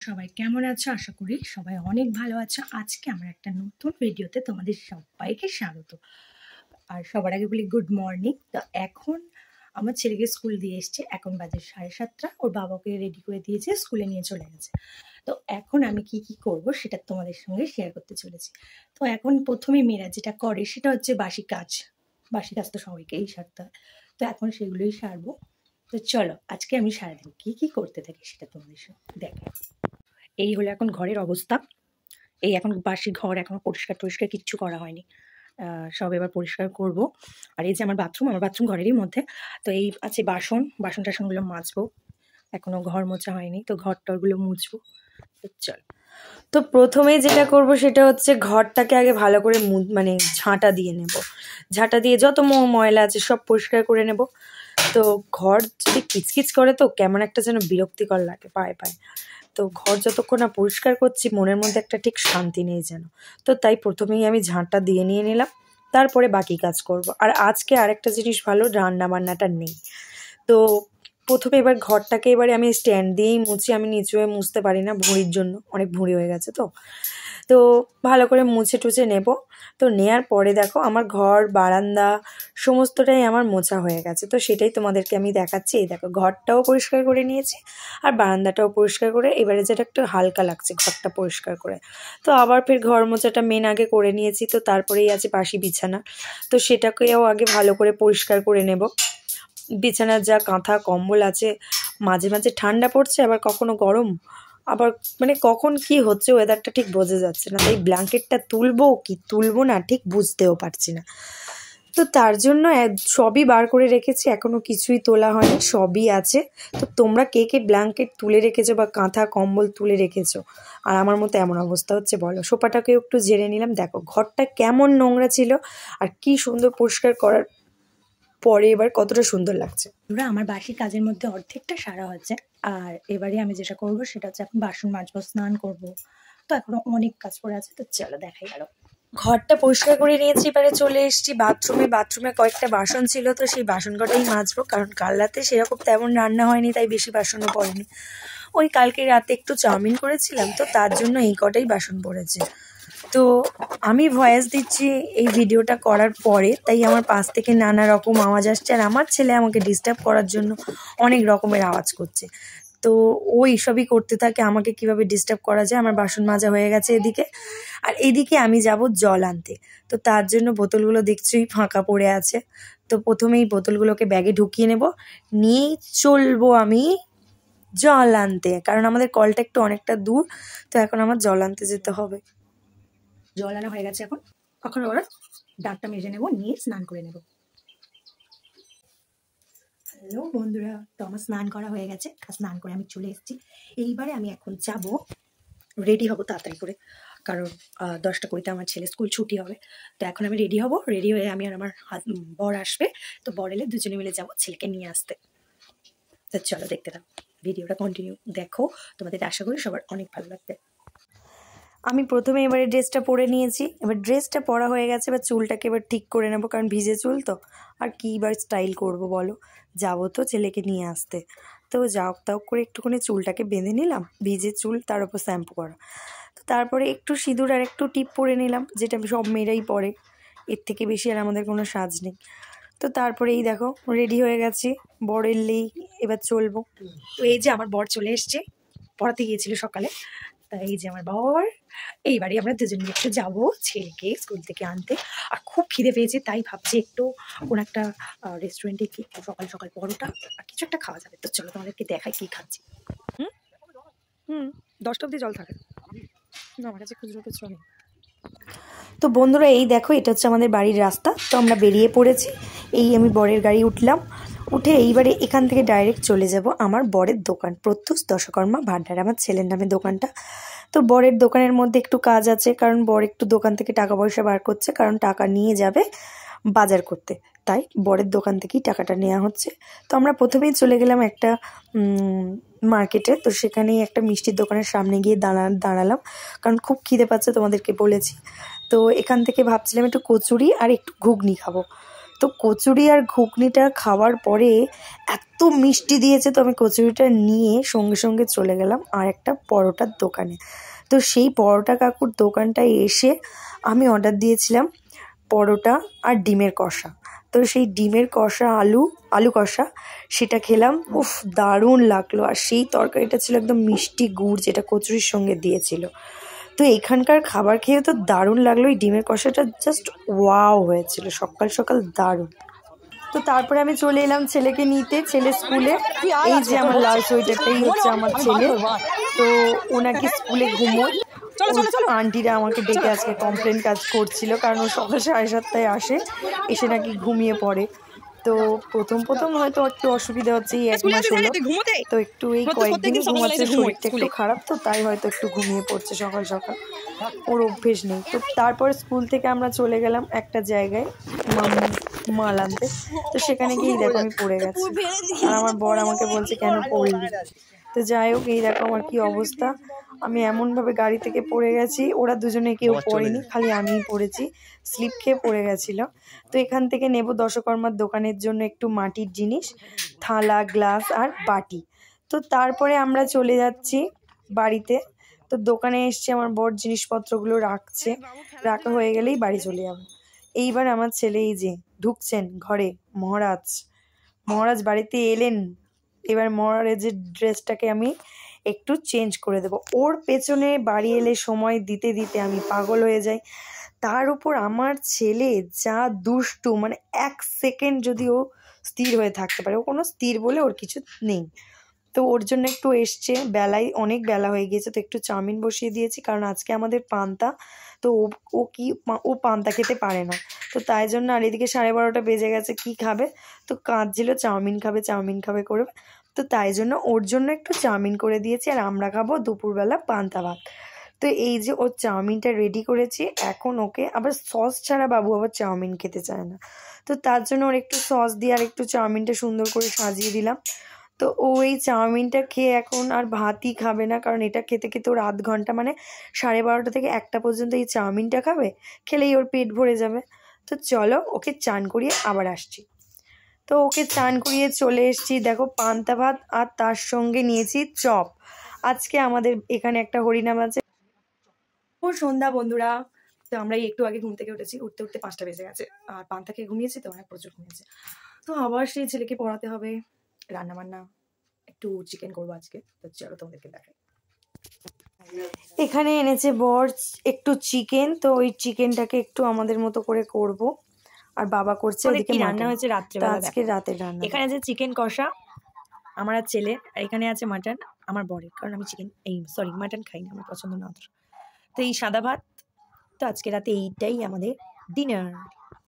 সবাই কেমন আছো? আশা করি সবাই অনেক ভালো আছো। আজকে আমার একটা নতুন ভিডিওতে তোমাদের সবাইকে স্বাগত। আর সবার আগে বলি গুড মর্নিং। তো এখন আমার ছেলেকে স্কুল দিয়ে এসছে, এখন বাজে 7:30। ওর বাবাকে রেডি করে দিয়েছে, স্কুলে নিয়ে চলে গেছে। তো এখন আমি কি কি করব সেটা তোমাদের সঙ্গে শেয়ার করতে চলেছি। তো এখন প্রথমে মেয়েরা যেটা করে সেটা হচ্ছে বাসি কাজ। বাসি কাজ তো সবাইকেই সারতে হয়, তো এখন সেগুলোই সারবো। তো চলো আজকে আমি সারাদিন কি কি করতে থাকি সেটা তোমাদের সঙ্গে দেখো। এই হলো এখন ঘরের অবস্থা। এই এখন বাসি ঘর, এখনো পরিষ্কার টরিষ্কার কিচ্ছু করা হয়নি, সব এবার পরিষ্কার করব। আর এই যে আমার বাথরুম ঘরেরই মধ্যে। তো এই আছে বাসন টাসনগুলো মাজবো, এখনো ঘর মোছা হয়নি, তো ঘর টরগুলো মুছবো। তো চল, তো প্রথমে যেটা করব সেটা হচ্ছে ঘরটাকে আগে ভালো করে মানে ঝাঁটা দিয়ে নেব। ঝাঁটা দিয়ে যত ময়লা আছে সব পরিষ্কার করে নেব। তো ঘর যদি কিচকিচ করে তো কেমন একটা যেন বিরক্তিকর লাগে পায়ে পায়ে। তো ঘর যতক্ষণ না পরিষ্কার করছি মনের মধ্যে একটা ঠিক শান্তি নেই যেন। তো তাই প্রথমেই আমি ঝাঁটটা দিয়ে নিয়ে নিলাম, তারপরে বাকি কাজ করব। আর আজকে আরেকটা জিনিস ভালো, রান্না বান্নাটা নেই। তো প্রথমে এবার ঘরটাকে এবারে আমি স্ট্যান্ড দিয়েই মুছি, আমি নিচু হয়ে মুছতে পারি না ভুঁড়ির জন্য, অনেক ভুঁড়ি হয়ে গেছে। তো ভালো করে মুছে টুছে নেব। তো নেয়ার পরে দেখো আমার ঘর বারান্দা সমস্তটাই আমার মোছা হয়ে গেছে। তো সেটাই তোমাদেরকে আমি দেখাচ্ছি। এই দেখো ঘরটাও পরিষ্কার করে নিয়েছি আর বারান্দাটাও পরিষ্কার করে, এবারে যেটা একটু হালকা লাগছে ঘরটা পরিষ্কার করে। তো আবার ফের ঘর মোছাটা মেন আগে করে নিয়েছি। তো তারপরেই আছে বাসি বিছানা, তো সেটাকেও আগে ভালো করে পরিষ্কার করে নেব। বিছানার যা কাঁথা কম্বল আছে, মাঝে মাঝে ঠান্ডা পড়ছে আবার কখনো গরম, আবার মানে কখন কি হচ্ছে ওয়েদারটা ঠিক বোঝা যাচ্ছে না। তাই ব্ল্যাঙ্কেটটা তুলবো কি তুলবো না ঠিক বুঝতেও পারছি না। তো তার জন্য সবই বার করে রেখেছি, এখনো কিছুই তোলা হয়নি, সবই আছে। তো তোমরা কে কে ব্ল্যাঙ্কেট তুলে রেখেছো বা কাঁথা কম্বল তুলে রেখেছো, আর আমার মতো এমন অবস্থা হচ্ছে বলো। সোফাটাকেও একটু ঝেড়ে নিলাম, দেখো ঘরটা কেমন নোংরা ছিল আর কি সুন্দর পরিষ্কার করার পরে এবার কতটা সুন্দর লাগছে। ওরা আমার বাসি কাজের মধ্যে অর্ধেকটা সারা হচ্ছে। আর এবারে আমি যেটা করবো সেটা হচ্ছে এখন বাসন মাজবো, স্নান করব। তো এখনো অনেক কাজ পড়ে আছে, তো চলো দেখাই গেল। ঘরটা পরিষ্কার করে নিয়েছি, এবারে চলে এসেছি বাথরুমে কয়েকটা বাসন ছিল, তো সেই বাসন কটাই মাজবো। কারণ কাল রাতে সেরকম তেমন রান্না হয়নি, তাই বেশি বাসনও পড়েনি। ওই কালকে রাতে একটু চাউমিন করেছিলাম, তো তার জন্য এই কটাই বাসন পড়েছে। তো আমি ভয়েস দিচ্ছি এই ভিডিওটা করার পরে, তাই আমার পাশ থেকে নানা রকম আওয়াজ আসছে। আর আমার ছেলে আমাকে ডিস্টার্ব করার জন্য অনেক রকমের আওয়াজ করছে। তো ওই সবই করতে থাকে, আমাকে কিভাবে ডিস্টার্ব করা যায়। আমার বাসন মাজা হয়ে গেছে এদিকে, আর এদিকে আমি যাব জল আনতে। তো তার জন্য বোতলগুলো দেখছোই ফাঁকা পড়ে আছে। তো প্রথমেই বোতলগুলোকে ব্যাগে ঢুকিয়ে নেব, নিয়েই চলবো আমি জল আনতে। কারণ আমাদের কলটা একটু অনেকটা দূর, তো এখন আমার জল আনতে যেতে হবে। জল আনা হয়ে গেছে, এখন ওরা দাঁতটা মেজে নেব, নিয়ে স্নান করে নেব। হ্যালো বন্ধুরা, তো আমার স্নান করা হয়ে গেছে, স্নান করে আমি চলে এসেছি। এইবারে আমি এখন যাব, রেডি হব তাড়াতাড়ি করে, কারণ 10টা 20 আমার ছেলে স্কুল ছুটি হবে। তো এখন আমি রেডি হব, রেডি হয়ে আমি আর আমার বর আসবে। তো বর এলে দুজনে মিলে যাবো ছেলেকে নিয়ে আসতে। তো চলো দেখতে থাকো, ভিডিওটা কন্টিনিউ দেখো, তোমাদের আশা করি সবার অনেক ভালো লাগবে। আমি প্রথমে এবারে ড্রেসটা পরে নিয়েছি, এবার ড্রেসটা পরা হয়ে গেছে, এবার চুলটাকে এবার ঠিক করে নেবো, কারণ ভিজে চুল তো। আর কি এবার স্টাইল করব বলো, যাবো তো ছেলেকে নিয়ে আসতে। তো যাওক তাও করে একটুখানি চুলটাকে বেঁধে নিলাম, ভিজে চুল তার উপর শ্যাম্পু করা। তো তারপরে একটু সিঁদুর আর একটু টিপ পরে নিলাম, যেটা সব মেয়েরাই পরে, এর থেকে বেশি আর আমাদের কোনো সাজ নেই। তো তারপরে এই দেখো রেডি হয়ে গেছি, বর এলেই এবার চলবো। তো এই যে আমার বর চলে এসছে, পড়াতে গিয়েছিল সকালে। তাই এই যে আমার বর, এইবারে আমরা দুজন মিলে একটু যাবো ছেলেকে স্কুল থেকে আনতে। আর খুব খিদে পেয়েছে, তাই ভাবছি একটু কোনো একটা রেস্টুরেন্টে গিয়ে সকাল সকাল পরোটা আর কিছু একটা খাওয়া যাবে। তো চলো তোমাদেরকে দেখাই কি খাচ্ছি। হুম 10টা অবধি জল থাকে না, আমার কাছে খুচরো টুচরো নেই। তো বন্ধুরা এই দেখো, এটা হচ্ছে আমাদের বাড়ির রাস্তা। তো আমরা বেরিয়ে পড়েছি, এই আমি বরের গাড়ি উঠলাম, উঠে এইবারে এখান থেকে ডাইরেক্ট চলে যাব আমার বরের দোকান, প্রত্যুষ দশকর্মা ভান্ডার, আমার ছেলের নামে দোকানটা। তো বরের দোকানের মধ্যে একটু কাজ আছে, কারণ বর একটু দোকান থেকে টাকা পয়সা বার করছে, কারণ টাকা নিয়ে যাবে বাজার করতে, তাই বরের দোকান থেকেই টাকাটা নেওয়া হচ্ছে। তো আমরা প্রথমেই চলে গেলাম একটা মার্কেটে। তো সেখানেই একটা মিষ্টির দোকানের সামনে গিয়ে দাঁড়ালাম, কারণ খুব খিদে পাচ্ছে, তোমাদেরকে বলেছি। তো এখান থেকে ভাবছিলাম একটু কচুরি আর একটু ঘুগনি খাবো। তো কচুরি আর ঘুগনিটা খাওয়ার পরে এত মিষ্টি দিয়েছে, তো আমি কচুরিটা নিয়ে সঙ্গে সঙ্গে চলে গেলাম আর একটা পরোটার দোকানে। তো সেই পরোটা কাকুর দোকানটায় এসে আমি অর্ডার দিয়েছিলাম পরোটা আর ডিমের কষা। তো সেই ডিমের কষা আলু কষা সেটা খেলাম, উফ দারুণ লাগলো। আর সেই তরকারিটা ছিল একদম মিষ্টি গুড়, যেটা কচুরির সঙ্গে দিয়েছিল। তো এখানকার খাবার খেয়ে তো দারুণ লাগলো। এই ডিমের কষাটা জাস্ট ওয়াও হয়েছিল, সকাল সকাল দারুণ। তো তারপরে আমি চলে এলাম ছেলেকে নিতে, ছেলে স্কুলে। এই যে আমার লাল সোয়েটারটাই হচ্ছে আমার ছেলে। তো ওনাকে স্কুলে ঘুমোয়, আন্টিরা আমাকে ডেকে আজকে কমপ্লেন কাজ করছিল, কারণ ও সকাল 7:30টায় আসে, এসে নাকি ঘুমিয়ে পড়ে। তো প্রথম হয়তো একটু অসুবিধা হচ্ছে, এই 1 মাস হলো, তো একটু এই কয়েকদিন ঘুমাচ্ছে, শরীরটা একটু খারাপ, তো তাই হয়তো একটু ঘুমিয়ে পড়ছে সকাল সকাল, ওর অভ্যেস নেই। তো তারপর স্কুল থেকে আমরা চলে গেলাম একটা জায়গায় মাল আনতে। তো সেখানে গিয়ে দেখো আমি পড়ে গেছি, আর আমার বর আমাকে বলছে কেন পড়লি। তো যাই হোক, এই দেখো আমার কি অবস্থা। আমি এমনভাবে গাড়ি থেকে পড়ে গেছি, ওরা দুজনে কেউ পড়েনি, খালি আমিই পড়েছি, স্লিপ খেয়ে পড়ে গেছিল। তো এখান থেকে নেব দশকর্মার দোকানের জন্য একটু মাটির জিনিস, থালা, গ্লাস আর বাটি। তো তারপরে আমরা চলে যাচ্ছি বাড়িতে। তো দোকানে এসছে, আমার বর জিনিসপত্রগুলো রাখা হয়ে গেলেই বাড়ি চলে যাব। এইবার আমার ছেলে এই যে ঢুকছেন ঘরে, মহারাজ বাড়িতে এলেন। এবার মহারাজের ড্রেসটাকে আমি একটু চেঞ্জ করে দেব। ওর পেছনে বাড়ি এলে সময় দিতে দিতে আমি পাগল হয়ে যাই। তার উপর আমার ছেলে যা দুষ্টু, মানে 1 সেকেন্ড যদি ও স্থির হয়ে থাকতে পারে, ও কোনো স্থির বলে ওর কিছু নেই। তো ওর জন্য একটু এসছে, অনেক বেলা হয়ে গিয়েছে, তো একটু চাউমিন বসিয়ে দিয়েছি, কারণ আজকে আমাদের পান্তা। তো ও পান্তা খেতে পারে না, তো তাই জন্য। আর এদিকে 12:30টা বেজে গেছে, কি খাবে, তো কাঁদছিল চাউমিন খাবে করে। তো তাই জন্য ওর জন্য একটু চাউমিন করে দিয়েছি, আর আমরা খাবো দুপুরবেলা পান্তা ভাত। তো এই যে ওর চাউমিনটা রেডি করেছি, এখন ওকে আবার সস ছাড়া বাবু আবার চাউমিন খেতে চায় না, তো তার জন্য ওর একটু সস দিয়ে আর একটু চাউমিনটা সুন্দর করে সাজিয়ে দিলাম। তো ও এই চাউমিনটা খেয়ে এখন আর ভাতই খাবে না, কারণ এটা খেতে খেতে ওর 0.5 ঘন্টা, মানে 12:30 থেকে 1টা পর্যন্ত এই চাউমিনটা খাবে, খেলেই ওর পেট ভরে যাবে। তো চলো ওকে চান করিয়ে আবার আসছি। তো ওকে চান করিয়ে চলে এসেছি, দেখো পান্তা ভাত, আর তার সঙ্গে নিয়েছি চপ। আজকে আমাদের এখানে একটা হরিনাম আছে। ও সন্ধ্যা বন্ধুরা, তো আমরা একটু আগে ঘুম থেকে উঠেছি, উঠতে 5টা বেজে গেছে, আর পান্তাকে ঘুমিয়েছি, তো অনেক প্রচুর ঘুমিয়েছে। তো আবার সেই ছেলেকে পড়াতে হবে, রান্না বান্না একটু চিকেন করবো আজকে, তো চলো তোমাদেরকে দেখাই। এখানে এনেছে বর একটু চিকেন, তো ওই চিকেনটাকে একটু আমাদের মতো করে করব, আর বাবা করছে ওদিকে রান্না হয়েছে রাত্রেবেলা, আজকে রাতের রান্না। এখানে আছে চিকেন কষা আমার আর ছেলে, আর এখানে আছে মাটন আমার বরের, কারণ আমি মাটন খাই না, আমার পছন্দ না অত। তো এই সাদা ভাত, তো আজকে রাতে এইটাই আমাদের ডিনার।